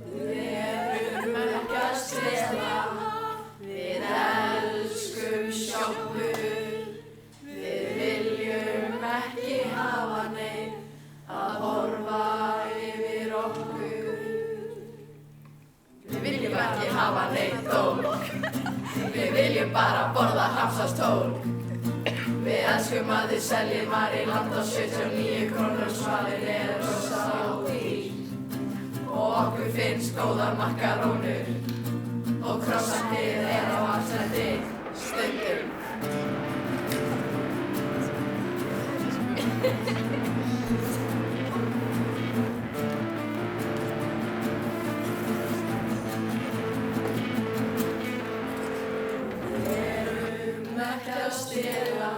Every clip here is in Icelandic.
erum ekki að stela, við elskum sjoppur. Við viljum ekki hafa neinn að horfa yfir okkur. Við viljum ekki hafa neitt dólk, við viljum bara borða hafsastólk. Við elskum að þið seljið Maríland á 79 krónur, svalinn er rosa ódýr. Og okkur finnst góðar makkarónur og krossandið er á afslætti stundum. Ekki að stela,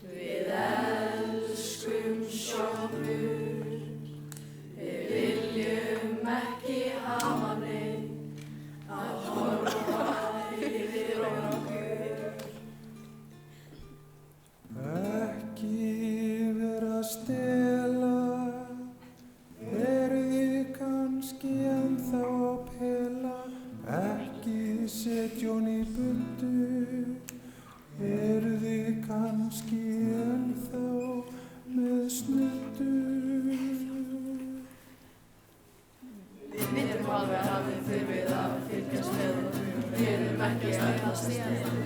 við elskum sjoppur. Við viljum ekki hafa neinn að horfa yfir okkur. Ekki vera að stela, eruð þið kannski ennþá að pela? Ekki setja hon í bundu, eruð þið kannski ennþá með snuddu? Við vitum alveg að þið þurfið að fylgjast með okkur. Við erum ekki að stela.